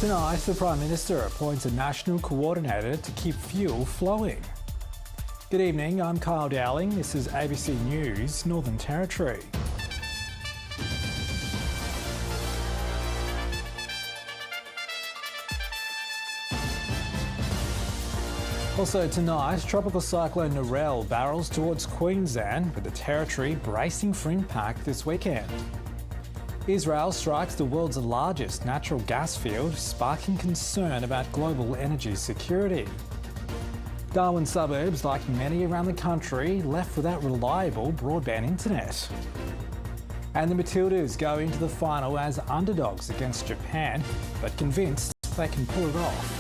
Tonight, the Prime Minister appoints a national coordinator to keep fuel flowing. Good evening, I'm Kyle Dowling. This is ABC News, Northern Territory. Also tonight, Tropical Cyclone Narelle barrels towards Queensland, with the Territory bracing for impact this weekend. Israel strikes the world's largest natural gas field, sparking concern about global energy security. Darwin suburbs, like many around the country, left without reliable broadband internet. And the Matildas go into the final as underdogs against Japan, but convinced they can pull it off.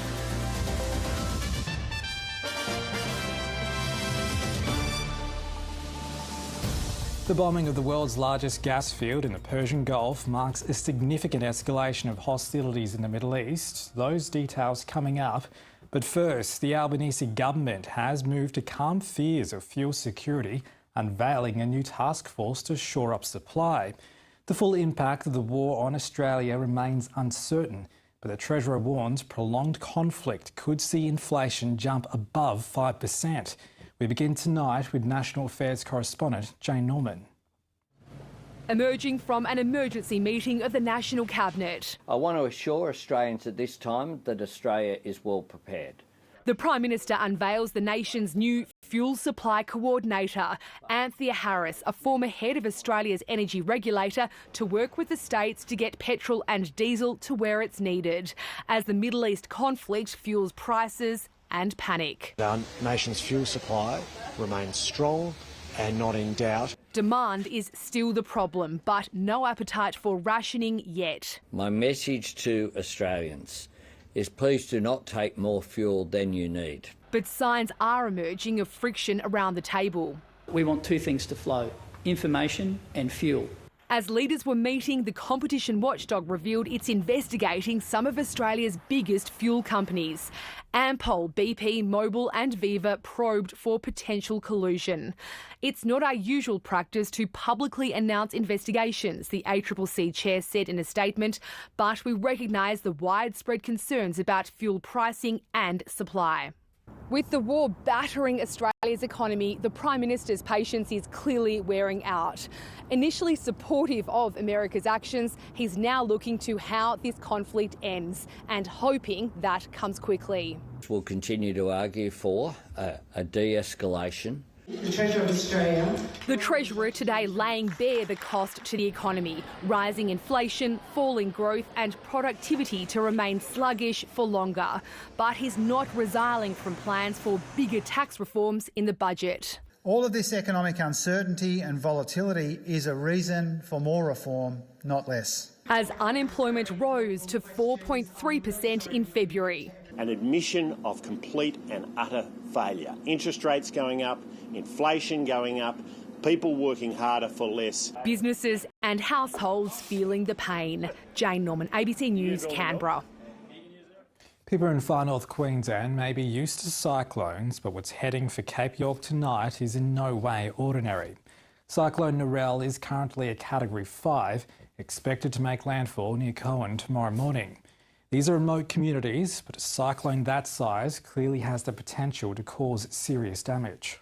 The bombing of the world's largest gas field in the Persian Gulf marks a significant escalation of hostilities in the Middle East. Those details coming up. But first, the Albanese government has moved to calm fears of fuel security, unveiling a new task force to shore up supply. The full impact of the war on Australia remains uncertain, but the Treasurer warns prolonged conflict could see inflation jump above 5%. We begin tonight with National Affairs correspondent Jane Norman. Emerging from an emergency meeting of the National Cabinet. I want to assure Australians at this time that Australia is well prepared. The Prime Minister unveils the nation's new fuel supply coordinator, Anthea Harris, a former head of Australia's energy regulator, to work with the states to get petrol and diesel to where it's needed, as the Middle East conflict fuels prices and panic. Our nation's fuel supply remains strong and not in doubt. Demand is still the problem, but no appetite for rationing yet. My message to Australians is please do not take more fuel than you need. But signs are emerging of friction around the table. We want two things to flow: information and fuel. As leaders were meeting, the competition watchdog revealed it's investigating some of Australia's biggest fuel companies. Ampol, BP, Mobil and Viva probed for potential collusion. It's not our usual practice to publicly announce investigations, the ACCC chair said in a statement, but we recognise the widespread concerns about fuel pricing and supply. With the war battering Australia's economy, the Prime Minister's patience is clearly wearing out. Initially supportive of America's actions, he's now looking to how this conflict ends and hoping that comes quickly. We'll continue to argue for a de-escalation. The Treasurer of Australia. The Treasurer today laying bare the cost to the economy, rising inflation, falling growth and productivity to remain sluggish for longer. But he's not resiling from plans for bigger tax reforms in the budget. All of this economic uncertainty and volatility is a reason for more reform, not less. As unemployment rose to 4.3% in February. An admission of complete and utter failure. Interest rates going up, inflation going up, people working harder for less. Businesses and households feeling the pain. Jane Norman, ABC News, Canberra. People in far north Queensland may be used to cyclones, but what's heading for Cape York tonight is in no way ordinary. Cyclone Narelle is currently a Category 5, expected to make landfall near Cowan tomorrow morning. These are remote communities, but a cyclone that size clearly has the potential to cause serious damage.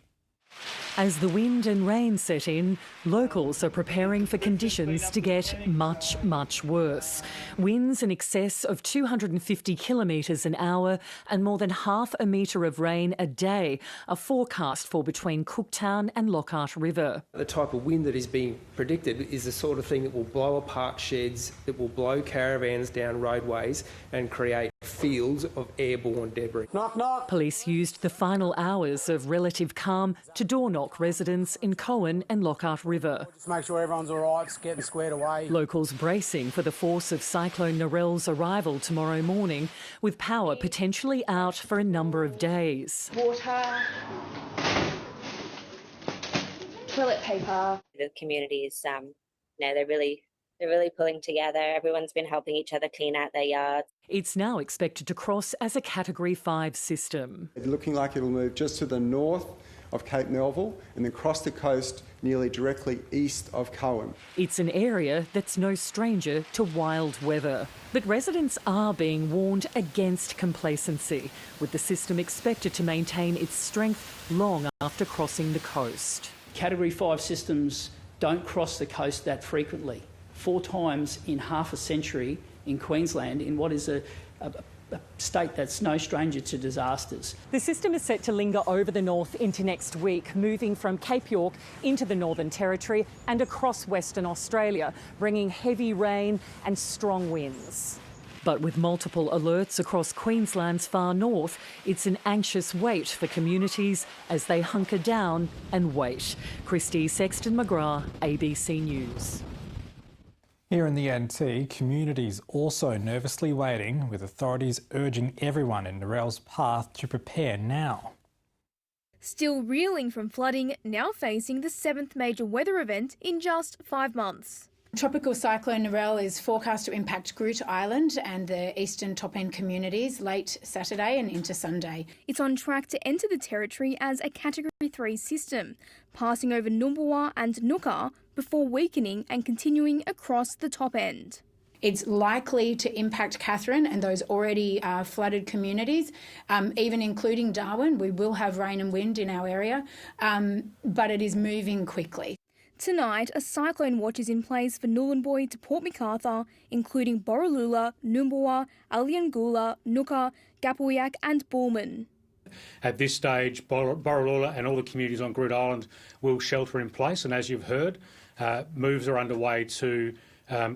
As the wind and rain set in, locals are preparing for conditions to get much, much worse. Winds in excess of 250 kilometres an hour and more than half a metre of rain a day are forecast for between Cooktown and Lockhart River. The type of wind that is being predicted is the sort of thing that will blow apart sheds, that will blow caravans down roadways and create fields of airborne debris. Knock, knock. Police used the final hours of relative calm to door-knock residents in Cowan and Lockhart River. Just make sure everyone's all right, it's getting squared away. Locals bracing for the force of Cyclone Narelle's arrival tomorrow morning, with power potentially out for a number of days. Water, toilet paper. The communities, they're really pulling together. Everyone's been helping each other clean out their yards. It's now expected to cross as a Category 5 system. It's looking like it'll move just to the north of Cape Melville and then cross the coast nearly directly east of Cowan. It's an area that's no stranger to wild weather. But residents are being warned against complacency, with the system expected to maintain its strength long after crossing the coast. Category 5 systems don't cross the coast that frequently. 4 times in half a century in Queensland, in what is a state that's no stranger to disasters. The system is set to linger over the north into next week, moving from Cape York into the Northern Territory and across Western Australia, bringing heavy rain and strong winds. But with multiple alerts across Queensland's far north, it's an anxious wait for communities as they hunker down and wait. Christy Sexton McGrath, ABC News. Here in the NT, communities also nervously waiting, with authorities urging everyone in Narelle's path to prepare now. Still reeling from flooding, now facing the 7th major weather event in just 5 months. Tropical cyclone Narelle is forecast to impact Groote Island and the eastern top-end communities late Saturday and into Sunday. It's on track to enter the territory as a Category 3 system, passing over Numbulwar and Nooka before weakening and continuing across the top end. It's likely to impact Katherine and those already flooded communities, even including Darwin. We will have rain and wind in our area, but it is moving quickly. Tonight, a cyclone watch is in place for Nhulunbuy to Port MacArthur, including Borroloola, Numbulwar, Aliangoola, Nooka, Gapawiak and Bullman. At this stage, Borroloola and all the communities on Groote Island will shelter in place, and as you've heard, moves are underway to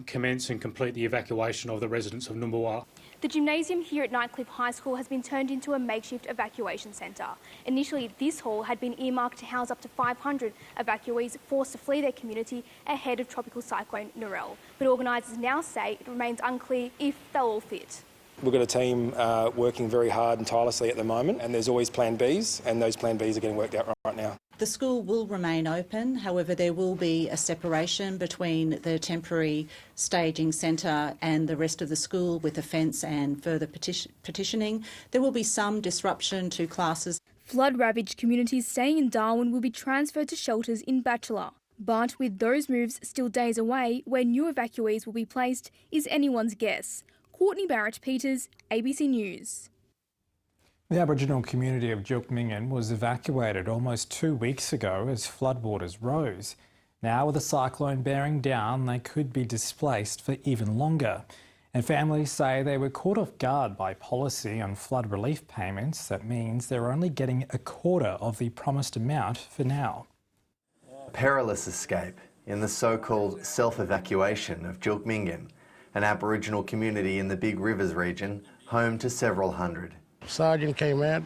commence and complete the evacuation of the residents of Numbulwar. The gymnasium here at Nightcliff High School has been turned into a makeshift evacuation centre. Initially, this hall had been earmarked to house up to 500 evacuees forced to flee their community ahead of tropical cyclone Narelle. But organisers now say it remains unclear if they'll all fit. We've got a team working very hard and tirelessly at the moment, and there's always plan Bs, and those plan Bs are getting worked out right now. The school will remain open, however there will be a separation between the temporary staging centre and the rest of the school with a fence and further petitioning. There will be some disruption to classes. Flood-ravaged communities staying in Darwin will be transferred to shelters in Bachelor. But with those moves still days away, where new evacuees will be placed is anyone's guess. Courtney Barrett-Peters, ABC News. The Aboriginal community of Julkmingan was evacuated almost 2 weeks ago as floodwaters rose. Now, with the cyclone bearing down, they could be displaced for even longer. And families say they were caught off guard by policy on flood relief payments. That means they're only getting a quarter of the promised amount for now. Perilous escape in the so-called self-evacuation of Julkmingan, an Aboriginal community in the Big Rivers region, home to several hundred. Sergeant came out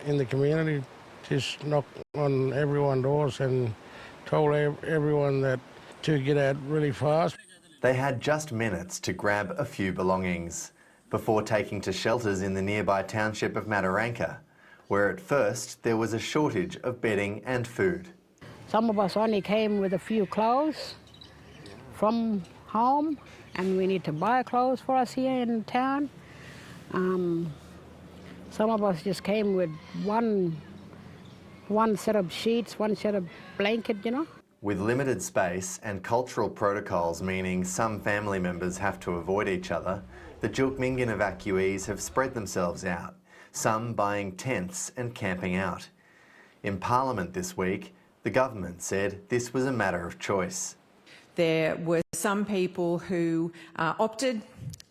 in the community, just knocked on everyone's doors and told everyone that to get out really fast. They had just minutes to grab a few belongings before taking to shelters in the nearby township of Mataranka, where at first there was a shortage of bedding and food. Some of us only came with a few clothes from home, and we need to buy clothes for us here in town. Some of us just came with one set of sheets, one set of blanket, you know. With limited space and cultural protocols meaning some family members have to avoid each other, the Julkmingan evacuees have spread themselves out, some buying tents and camping out. In Parliament this week, the government said this was a matter of choice. There were some people who opted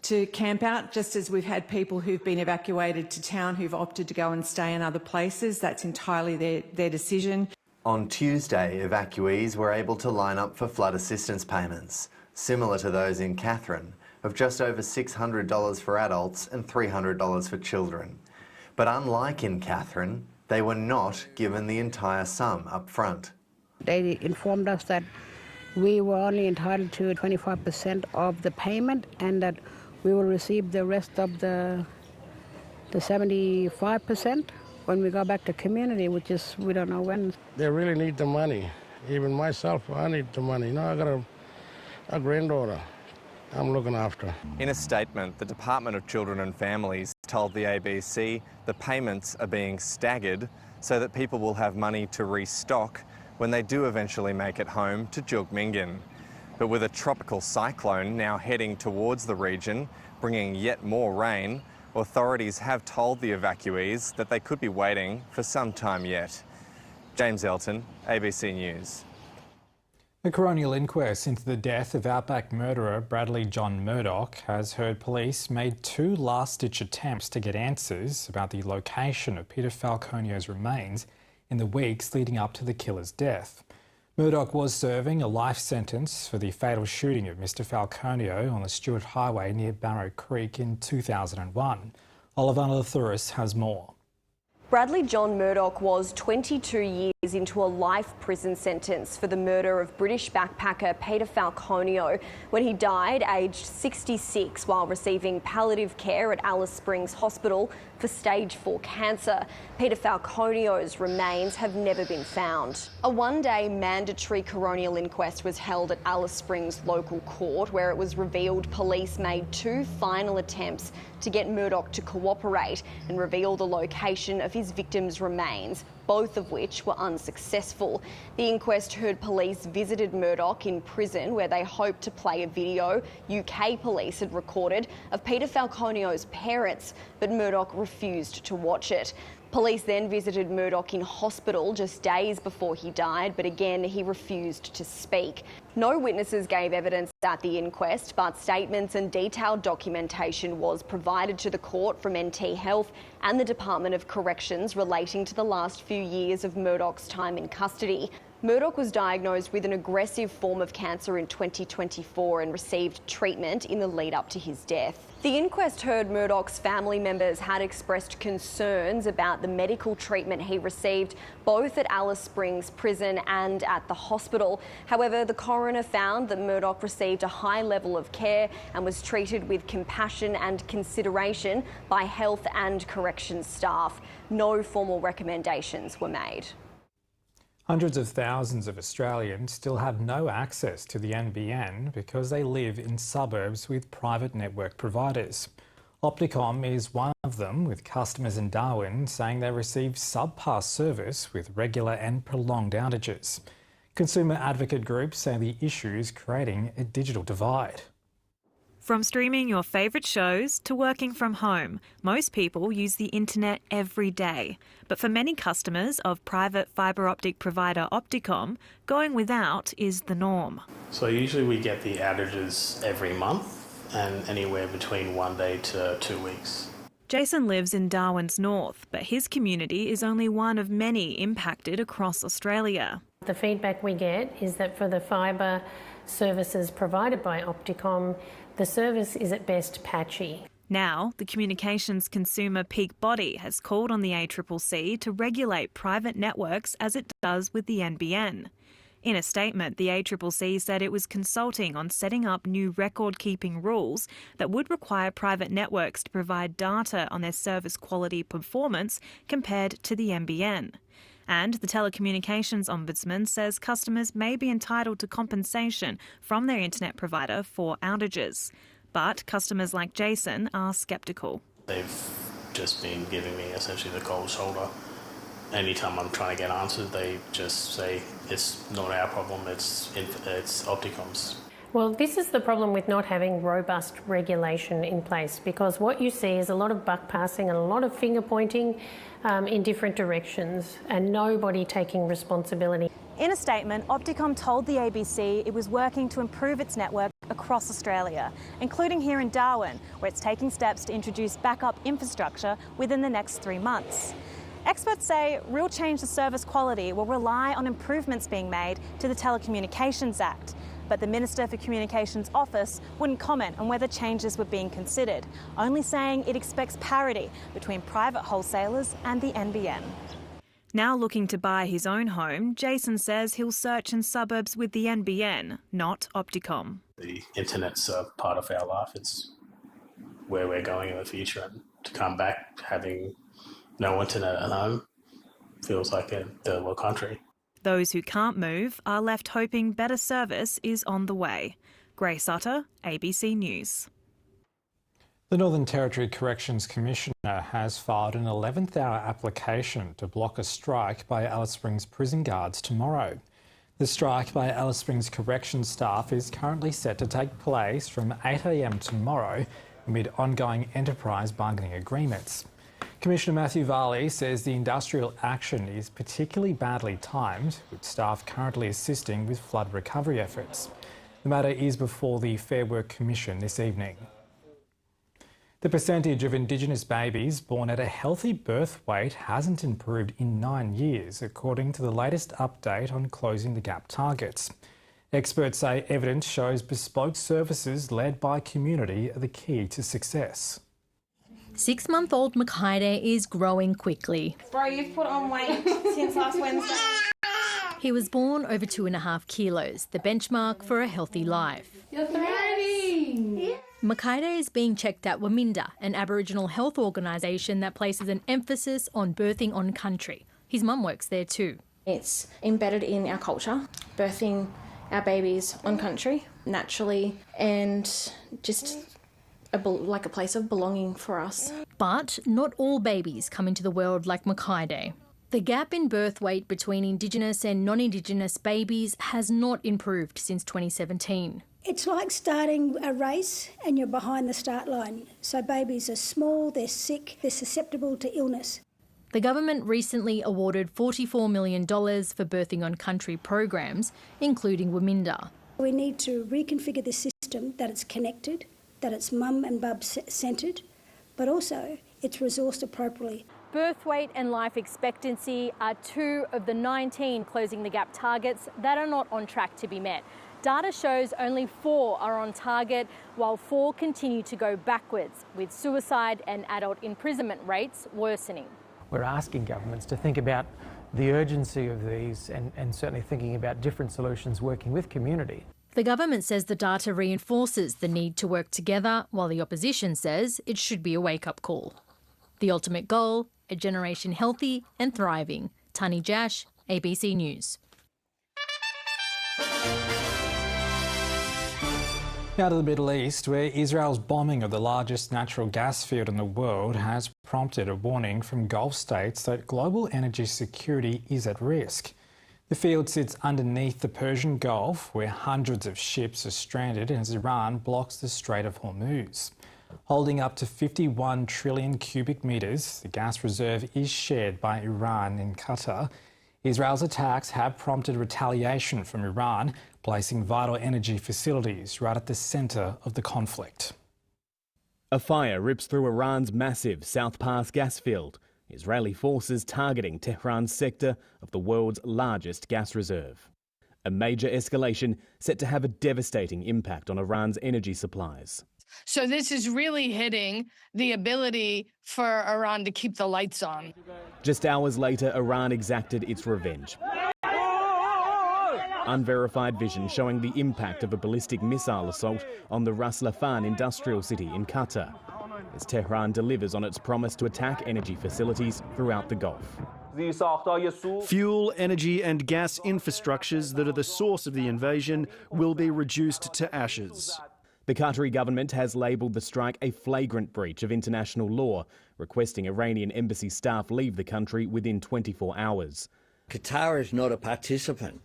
to camp out, just as we've had people who've been evacuated to town who've opted to go and stay in other places. That's entirely their decision. On Tuesday, evacuees were able to line up for flood assistance payments, similar to those in Katherine, of just over $600 for adults and $300 for children. But unlike in Katherine, they were not given the entire sum up front. They informed us that we were only entitled to 25% of the payment and that we will receive the rest of the 75% when we go back to community, which is, we don't know when. They really need the money. Even myself, I need the money. You know, I got a granddaughter, I'm looking after. In a statement, the Department of Children and Families told the ABC the payments are being staggered so that people will have money to restock when they do eventually make it home to Julgmingen. But with a tropical cyclone now heading towards the region, bringing yet more rain, authorities have told the evacuees that they could be waiting for some time yet. James Elton, ABC News. A coronial inquest into the death of Outback murderer Bradley John Murdoch has heard police made 2 last-ditch attempts to get answers about the location of Peter Falconio's remains in the weeks leading up to the killer's death. Murdoch was serving a life sentence for the fatal shooting of Mr Falconio on the Stewart Highway near Barrow Creek in 2001. Oliver Thuris has more. Bradley John Murdoch was 22 years into a life prison sentence for the murder of British backpacker Peter Falconio when he died aged 66 while receiving palliative care at Alice Springs Hospital for stage 4 cancer. Peter Falconio's remains have never been found. A one-day mandatory coronial inquest was held at Alice Springs local court where it was revealed police made 2 final attempts to get Murdoch to cooperate and reveal the location of his victim's remains, both of which were unsuccessful. The inquest heard police visited Murdoch in prison where they hoped to play a video UK police had recorded of Peter Falconio's parents, but Murdoch refused to watch it. Police then visited Murdoch in hospital just days before he died, but again he refused to speak. No witnesses gave evidence at the inquest, but statements and detailed documentation was provided to the court from NT Health and the Department of Corrections relating to the last few years of Murdoch's time in custody. Murdoch was diagnosed with an aggressive form of cancer in 2024 and received treatment in the lead up to his death. The inquest heard Murdoch's family members had expressed concerns about the medical treatment he received both at Alice Springs Prison and at the hospital. However, the coroner found that Murdoch received a high level of care and was treated with compassion and consideration by health and corrections staff. No formal recommendations were made. Hundreds of thousands of Australians still have no access to the NBN because they live in suburbs with private network providers. Opticom is one of them, with customers in Darwin saying they receive subpar service with regular and prolonged outages. Consumer advocate groups say the issue is creating a digital divide. From streaming your favourite shows to working from home, most people use the internet every day. But for many customers of private fibre optic provider Opticom, going without is the norm. So usually we get the outages every month and anywhere between 1 day to 2 weeks. Jason lives in Darwin's north, but his community is only one of many impacted across Australia. The feedback we get is that for the fibre services provided by Opticom, the service is at best patchy. Now, the communications consumer Peak Body has called on the ACCC to regulate private networks as it does with the NBN. In a statement, the ACCC said it was consulting on setting up new record-keeping rules that would require private networks to provide data on their service quality performance compared to the NBN. And the Telecommunications Ombudsman says customers may be entitled to compensation from their internet provider for outages. But customers like Jason are sceptical. They've just been giving me essentially the cold shoulder. Anytime I'm trying to get answers, they just say it's not our problem, it's Opticom's. Well, this is the problem with not having robust regulation in place, because what you see is a lot of buck passing and a lot of finger pointing in different directions and nobody taking responsibility. In a statement, Opticom told the ABC it was working to improve its network across Australia, including here in Darwin, where it's taking steps to introduce backup infrastructure within the next 3 months. Experts say real change to service quality will rely on improvements being made to the Telecommunications Act. But the Minister for Communications office wouldn't comment on whether changes were being considered, only saying it expects parity between private wholesalers and the NBN. Now looking to buy his own home, Jason says he'll search in suburbs with the NBN, not Opticom. The internet's a part of our life. It's where we're going in the future, and to come back having no internet at home feels like a third world country. Those who can't move are left hoping better service is on the way. Grace Utter, ABC News. The Northern Territory Corrections Commissioner has filed an 11th hour application to block a strike by Alice Springs prison guards tomorrow. The strike by Alice Springs corrections staff is currently set to take place from 8 a.m. tomorrow amid ongoing enterprise bargaining agreements. Commissioner Matthew Varley says the industrial action is particularly badly timed, with staff currently assisting with flood recovery efforts. The matter is before the Fair Work Commission this evening. The percentage of Indigenous babies born at a healthy birth weight hasn't improved in 9 years, according to the latest update on closing the gap targets. Experts say evidence shows bespoke services led by community are the key to success. 6-month-old Makaide is growing quickly. Bro, you've put on weight since last Wednesday. He was born over 2.5 kilos, the benchmark for a healthy life. You're thriving. Makaide is being checked at Waminda, an Aboriginal health organisation that places an emphasis on birthing on country. His mum works there too. It's embedded in our culture, birthing our babies on country, naturally, and just like a place of belonging for us. But not all babies come into the world like Makaide. The gap in birth weight between Indigenous and non-Indigenous babies has not improved since 2017. It's like starting a race and you're behind the start line. So babies are small, they're sick, they're susceptible to illness. The government recently awarded $44 million for birthing on country programs, including Waminda. We need to reconfigure the system that it's connected, that it's mum and bub centred, but also it's resourced appropriately. Birth weight and life expectancy are 2 of the 19 closing the gap targets that are not on track to be met. Data shows only 4 are on target, while 4 continue to go backwards, with suicide and adult imprisonment rates worsening. We're asking governments to think about the urgency of these and certainly thinking about different solutions working with community. The government says the data reinforces the need to work together, while the opposition says it should be a wake-up call. The ultimate goal, a generation healthy and thriving. Tani Jash, ABC News. Now to the Middle East, where Israel's bombing of the largest natural gas field in the world has prompted a warning from Gulf states that global energy security is at risk. The field sits underneath the Persian Gulf, where hundreds of ships are stranded as Iran blocks the Strait of Hormuz. Holding up to 51 trillion cubic metres, the gas reserve is shared by Iran and Qatar. Israel's attacks have prompted retaliation from Iran, placing vital energy facilities right at the centre of the conflict. A fire rips through Iran's massive South Pass gas field. Israeli forces targeting Tehran's sector of the world's largest gas reserve. A major escalation set to have a devastating impact on Iran's energy supplies. So this is really hitting the ability for Iran to keep the lights on. Just hours later, Iran exacted its revenge. Unverified vision showing the impact of a ballistic missile assault on the Ras Laffan industrial city in Qatar, as Tehran delivers on its promise to attack energy facilities throughout the Gulf. Fuel, energy and gas infrastructures that are the source of the invasion will be reduced to ashes. The Qatari government has labelled the strike a flagrant breach of international law, requesting Iranian embassy staff leave the country within 24 hours. Qatar is not a participant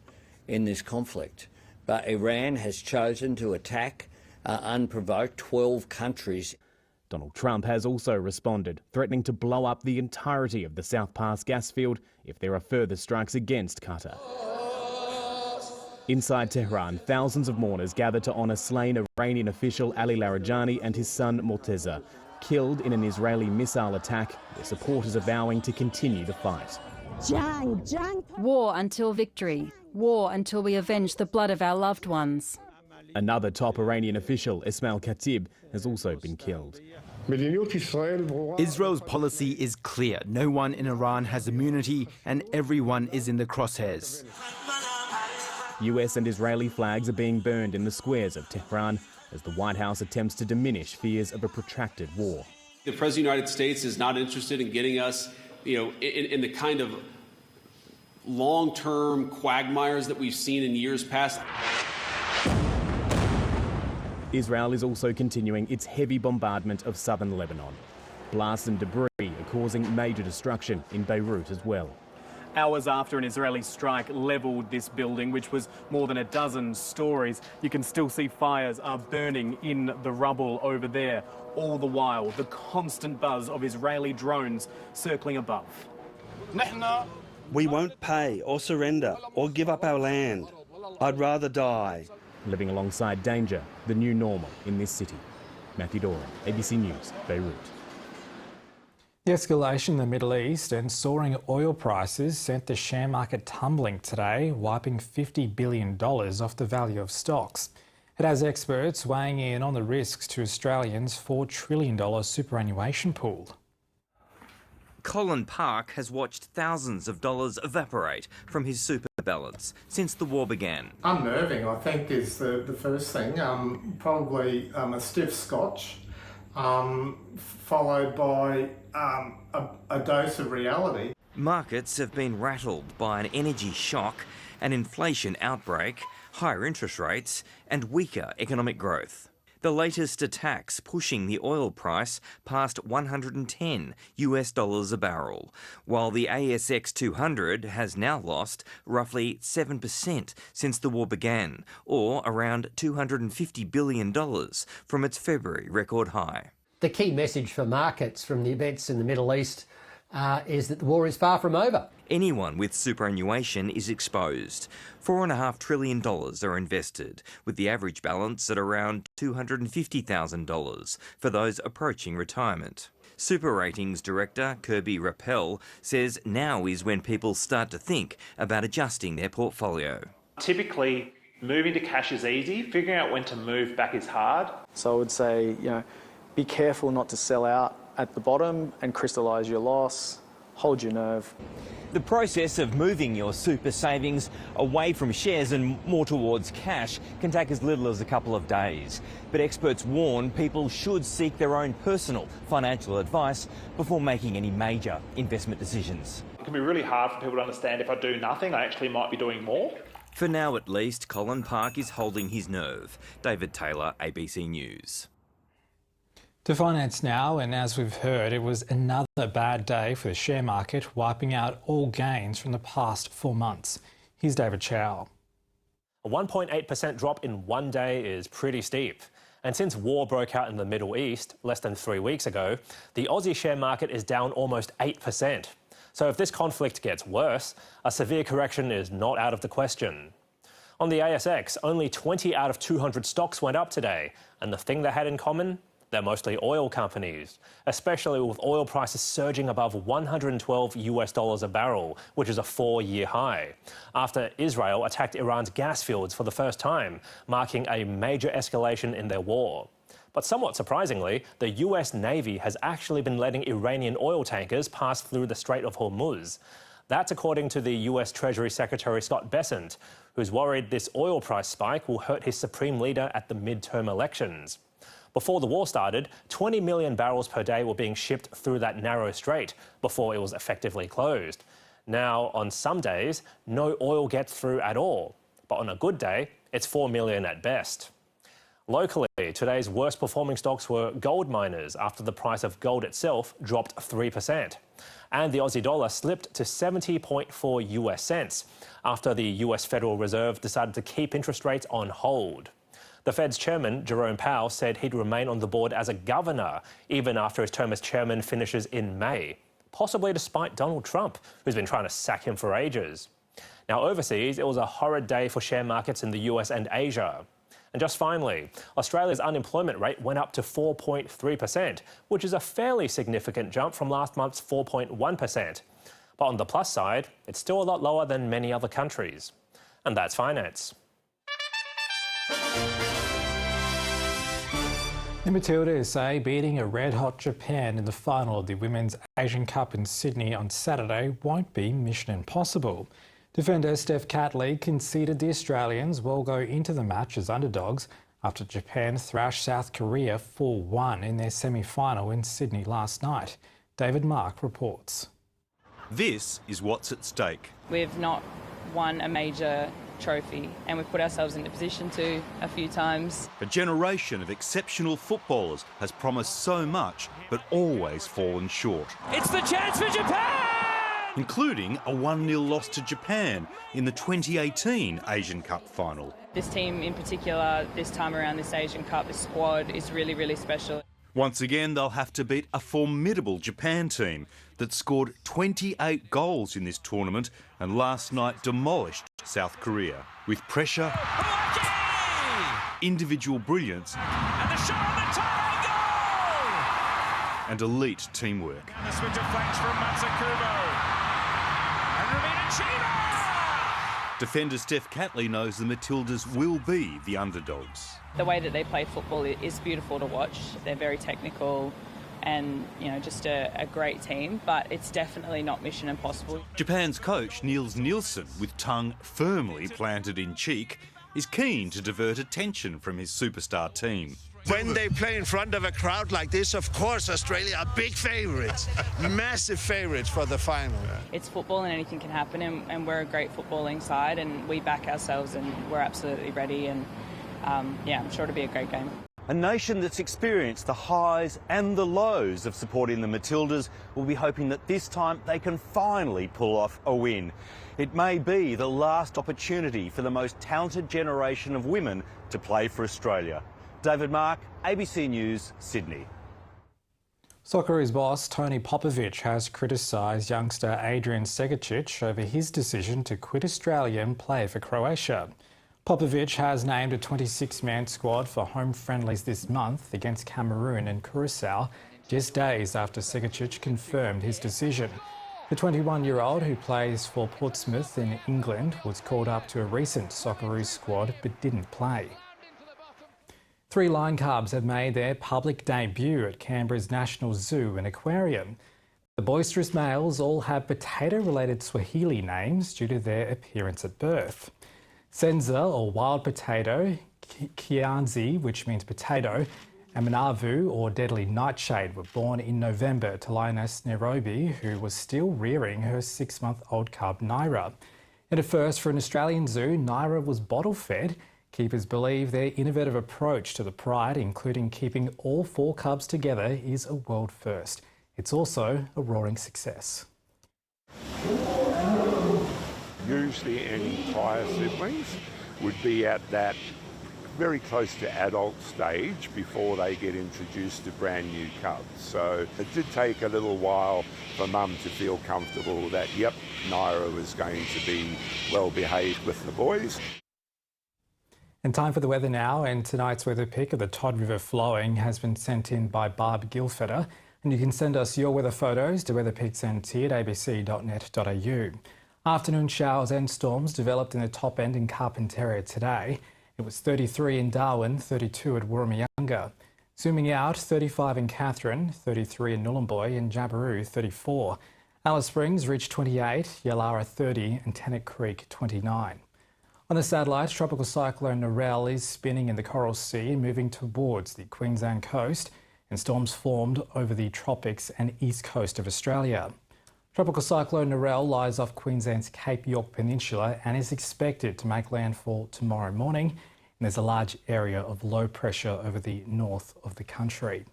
in this conflict, but Iran has chosen to attack unprovoked 12 countries. Donald Trump has also responded, threatening to blow up the entirety of the South Pass gas field if there are further strikes against Qatar. Inside Tehran, thousands of mourners gathered to honour slain Iranian official Ali Larijani and his son Morteza, killed in an Israeli missile attack. Their supporters are vowing to continue the fight. War until victory. War until we avenge the blood of our loved ones. Another top Iranian official, Ismail Khatib, has also been killed. Israel's policy is clear. No one in Iran has immunity and everyone is in the crosshairs. US and Israeli flags are being burned in the squares of Tehran as the White House attempts to diminish fears of a protracted war. The President of the United States is not interested in getting us, in the kind of long-term quagmires that we've seen in years past. Israel is also continuing its heavy bombardment of southern Lebanon. Blasts and debris are causing major destruction in Beirut as well. Hours after an Israeli strike levelled this building, which was more than a dozen stories, you can still see fires are burning in the rubble over there. All the while, the constant buzz of Israeli drones circling above. We won't pay or surrender or give up our land. I'd rather die. Living alongside danger, the new normal in this city. Matthew Doran, ABC News, Beirut. The escalation in the Middle East and soaring oil prices sent the share market tumbling today, wiping $50 billion off the value of stocks. It has experts weighing in on the risks to Australians' $4 trillion superannuation pool. Colin Park has watched thousands of dollars evaporate from his super balance since the war began. Unnerving, I think, is the first thing. Probably a stiff scotch, followed by a dose of reality. Markets have been rattled by an energy shock, an inflation outbreak, higher interest rates and weaker economic growth. The latest attacks pushing the oil price past $110 a barrel, while the ASX 200 has now lost roughly 7% since the war began, or around $250 billion from its February record high. The key message for markets from the events in the Middle East is that the war is far from over. Anyone with superannuation is exposed. $4.5 trillion are invested, with the average balance at around $250,000 for those approaching retirement. Super Ratings Director Kirby Rappel says now is when people start to think about adjusting their portfolio. Typically, moving to cash is easy, figuring out when to move back is hard. So I would say, be careful not to sell out at the bottom and crystallise your loss. Hold your nerve. The process of moving your super savings away from shares and more towards cash can take as little as a couple of days. But experts warn people should seek their own personal financial advice before making any major investment decisions. It can be really hard for people to understand if I do nothing, I actually might be doing more. For now at least, Colin Park is holding his nerve. David Taylor, ABC News. To finance now, and as we've heard, it was another bad day for the share market, wiping out all gains from the past 4 months. Here's David Chow. A 1.8% drop in one day is pretty steep. And since war broke out in the Middle East less than 3 weeks ago, the Aussie share market is down almost 8%. So if this conflict gets worse, a severe correction is not out of the question. On the ASX, only 20 out of 200 stocks went up today, and the thing they had in common? They're mostly oil companies, especially with oil prices surging above $112 a barrel, which is a 4-year high, after Israel attacked Iran's gas fields for the first time, marking a major escalation in their war. But somewhat surprisingly, the US Navy has actually been letting Iranian oil tankers pass through the Strait of Hormuz. That's according to the US Treasury Secretary Scott Bessent, who's worried this oil price spike will hurt his supreme leader at the midterm elections. Before the war started, 20 million barrels per day were being shipped through that narrow strait before it was effectively closed. Now, on some days, no oil gets through at all. But on a good day, it's 4 million at best. Locally, today's worst performing stocks were gold miners after the price of gold itself dropped 3%. And the Aussie dollar slipped to 70.4 US cents after the US Federal Reserve decided to keep interest rates on hold. The Fed's chairman, Jerome Powell, said he'd remain on the board as a governor even after his term as chairman finishes in May, possibly despite Donald Trump, who's been trying to sack him for ages. Now, overseas, it was a horrid day for share markets in the US and Asia. And just finally, Australia's unemployment rate went up to 4.3%, which is a fairly significant jump from last month's 4.1%. But on the plus side, it's still a lot lower than many other countries. And that's finance. The Matildas say beating a red-hot Japan in the final of the Women's Asian Cup in Sydney on Saturday won't be mission impossible. Defender Steph Catley conceded the Australians will go into the match as underdogs after Japan thrashed South Korea 4-1 in their semi-final in Sydney last night. David Mark reports. This is what's at stake. We've not won a major trophy, and we've put ourselves into position to a few times. A generation of exceptional footballers has promised so much, but always fallen short. It's the chance for Japan! Including a 1-0 loss to Japan in the 2018 Asian Cup final. This team in particular, this time around this Asian Cup, this squad is really, really special. Once again, they'll have to beat a formidable Japan team that scored 28 goals in this tournament and last night demolished South Korea. With pressure, individual brilliance And the shot on the tie goal! and elite teamwork. And the switch of flanks from Matsukubo. And Ravina Chiba! Defender Steph Catley knows the Matildas will be the underdogs. The way that they play football is beautiful to watch. They're very technical and, just a great team, but it's definitely not mission impossible. Japan's coach, Niels Nielsen, with tongue firmly planted in cheek, is keen to divert attention from his superstar team. When they play in front of a crowd like this, of course, Australia are big favourites, massive favourites for the final. It's football and anything can happen, and we're a great footballing side, and we back ourselves, and we're absolutely ready, and I'm sure it'll be a great game. A nation that's experienced the highs and the lows of supporting the Matildas will be hoping that this time they can finally pull off a win. It may be the last opportunity for the most talented generation of women to play for Australia. David Mark, ABC News, Sydney. Socceroos boss Tony Popovic has criticised youngster Adrian Segacic over his decision to quit Australia and play for Croatia. Popovic has named a 26-man squad for home friendlies this month against Cameroon and Curacao, just days after Segacic confirmed his decision. The 21-year-old, who plays for Portsmouth in England, was called up to a recent Socceroos squad but didn't play. 3 lion cubs have made their public debut at Canberra's National Zoo and Aquarium. The boisterous males all have potato-related Swahili names due to their appearance at birth. Senza, or wild potato, Kianzi, which means potato, and Manavu, or deadly nightshade, were born in November to lioness Nairobi, who was still rearing her 6-month-old cub Naira. In a first for an Australian zoo, Naira was bottle-fed. Keepers believe their innovative approach to the pride, including keeping all 4 cubs together, is a world first. It's also a roaring success. Usually any prior siblings would be at that very close to adult stage before they get introduced to brand new cubs. So it did take a little while for mum to feel comfortable that, yep, Naira was going to be well behaved with the boys. And time for the weather now, and tonight's weather pick of the Todd River flowing has been sent in by Barb Gilfetter, and you can send us your weather photos to weatherpicsnt@abc.net.au. Afternoon showers and storms developed in the top end in Carpentaria today. It was 33 in Darwin, 32 at Warramayunga. Zooming out, 35 in Katherine, 33 in Nhulunbuy, and Jabiru, 34. Alice Springs reached 28, Yallara 30, and Tennant Creek 29. On the satellite, tropical cyclone Narelle is spinning in the Coral Sea and moving towards the Queensland coast, and storms formed over the tropics and east coast of Australia. Tropical cyclone Narelle lies off Queensland's Cape York Peninsula and is expected to make landfall tomorrow morning, and there's a large area of low pressure over the north of the country.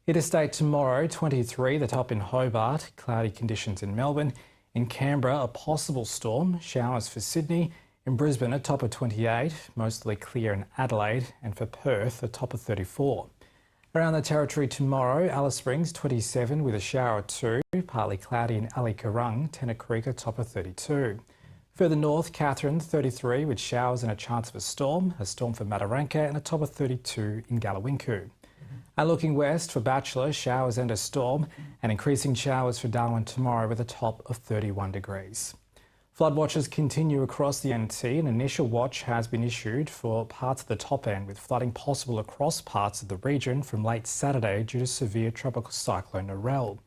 Interstate tomorrow, 23, the top in Hobart, cloudy conditions in Melbourne. In Canberra, a possible storm, showers for Sydney. In Brisbane, a top of 28, mostly clear in Adelaide, and for Perth, a top of 34. Around the Territory tomorrow, Alice Springs 27 with a shower or 2, partly cloudy in Ali Karung, Tennant Creek, a top of 32. Further north, Katherine 33 with showers and a chance of a storm for Mataranka, and a top of 32 in Galawinku. And looking west for Bachelor, showers and a storm, and increasing showers for Darwin tomorrow with a top of 31 degrees. Flood watches continue across the NT. An initial watch has been issued for parts of the top end, with flooding possible across parts of the region from late Saturday due to severe tropical cyclone Narelle.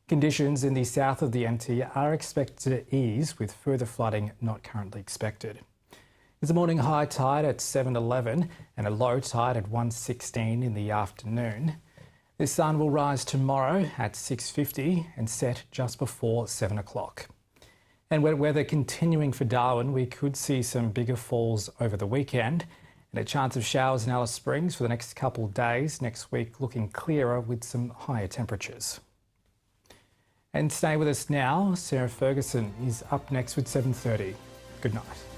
Conditions in the south of the NT are expected to ease, with further flooding not currently expected. There's a morning high tide at 7:11 and a low tide at 1:16 in the afternoon. The sun will rise tomorrow at 6:50 and set just before 7 o'clock. And wet weather continuing for Darwin, we could see some bigger falls over the weekend and a chance of showers in Alice Springs for the next couple of days. Next week looking clearer with some higher temperatures. And stay with us now, Sarah Ferguson is up next with 7:30. Good night.